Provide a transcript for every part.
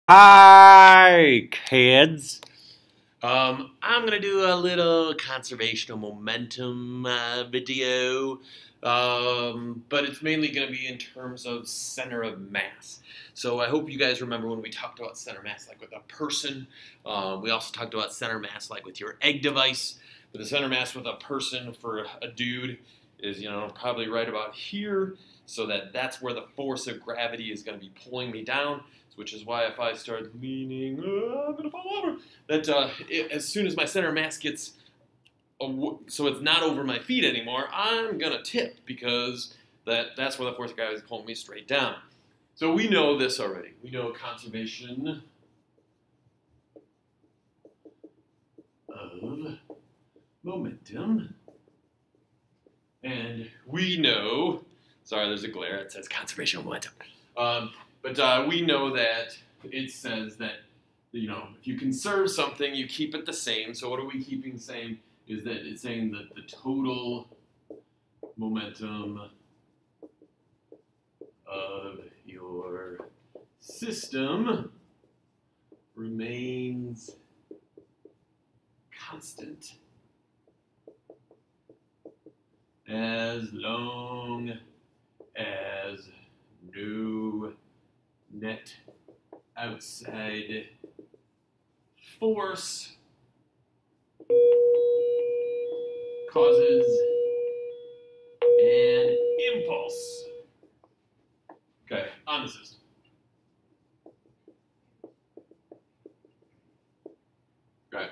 Hi, kids. I'm going to do a little conservational momentum video, but it's mainly going to be in terms of center of mass. So I hope you guys remember when we talked about center mass like with a person. We also talked about center mass like with your egg device. But the center mass with a person for a dude is, probably right about here, so that's where the force of gravity is going to be pulling me down. Which is why if I start leaning, I'm going to fall over. As soon as my center mass gets, so it's not over my feet anymore, I'm going to tip because that's where the force of gravity is pulling me straight down. So we know this already. We know conservation of momentum. And we know, sorry, there's a glare. It says conservation of momentum. But we know that it says that, if you conserve something, you keep it the same. So what are we keeping the same? Is that it's saying that the total momentum of your system remains constant as long as no net outside force causes an impulse. Okay, on the system. Okay,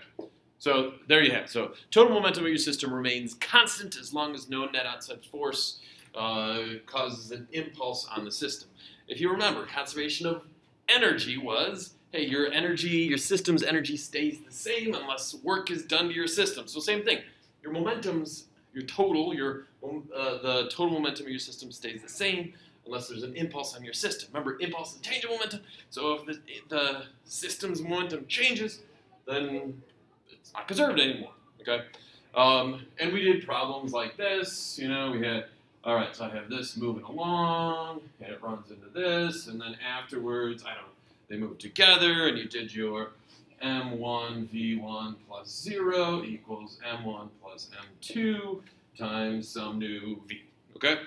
so there you have it. So total momentum of your system remains constant as long as no net outside force causes an impulse on the system. If you remember, conservation of energy was, hey, your system's energy stays the same unless work is done to your system. So same thing, your momentum's, the total momentum of your system stays the same unless there's an impulse on your system. Remember, impulse is change of momentum. So if the system's momentum changes, then it's not conserved anymore. Okay, and we did problems like this. We had. All right, so I have this moving along, and it runs into this, and then afterwards, they move together, and you did your m1 v1 plus 0 equals m1 plus m2 times some new v, okay?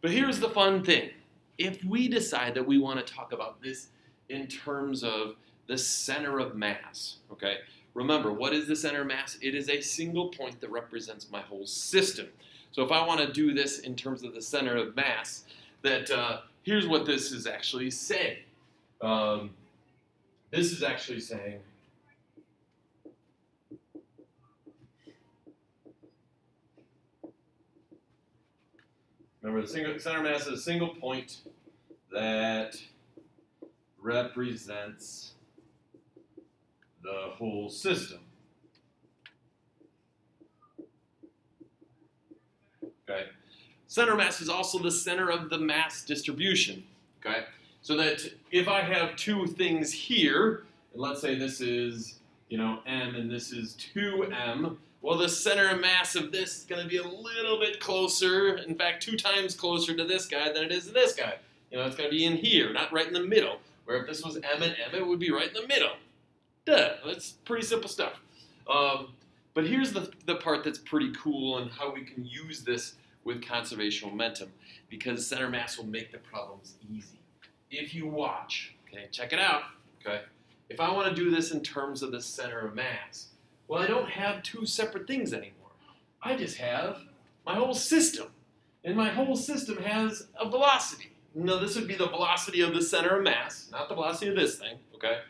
But here's the fun thing. If we decide that we want to talk about this in terms of the center of mass, okay? Remember, what is the center of mass? It is a single point that represents my whole system. So if I want to do this in terms of the center of mass, here's what this is actually saying. This is actually saying, remember, the center of mass is a single point that represents the whole system. Okay. Center mass is also the center of the mass distribution. Okay. So that if I have two things here, and let's say this is, m and this is 2m, well, the center of mass of this is going to be a little bit closer, in fact, 2 times closer to this guy than it is to this guy. It's going to be in here, not right in the middle, where if this was m and m, it would be right in the middle. Duh, that's pretty simple stuff. But here's the part that's pretty cool and how we can use this with conservation momentum, because center mass will make the problems easy. If you watch, okay, check it out, okay? If I want to do this in terms of the center of mass, well, I don't have two separate things anymore. I just have my whole system, and my whole system has a velocity. Now, this would be the velocity of the center of mass, not the velocity of this thing, okay?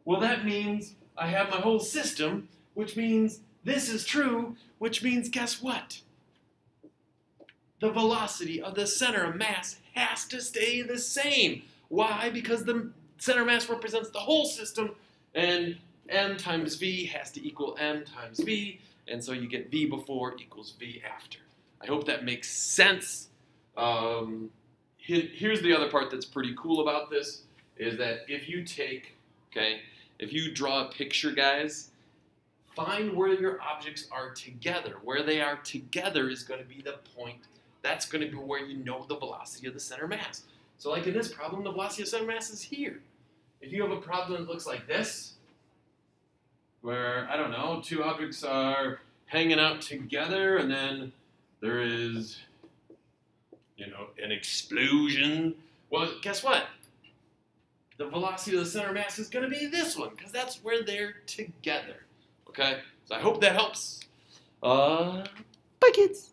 Well, that means I have my whole system, which means this is true, which means guess what? The velocity of the center of mass has to stay the same. Why? Because the center of mass represents the whole system, and m times v has to equal m times v, and so you get v before equals v after. I hope that makes sense. Here's the other part that's pretty cool about this, is that if you if you draw a picture, guys, find where your objects are together. Where they are together is going to be the point. That's going to be where you know the velocity of the center mass. So like in this problem, the velocity of center mass is here. if you have a problem that looks like this, where, I don't know, two objects are hanging out together and then there is, you know, an explosion, well, guess what? The velocity of the center of mass is going to be this one, because that's where they're together. Okay? So I hope that helps. Bye, kids.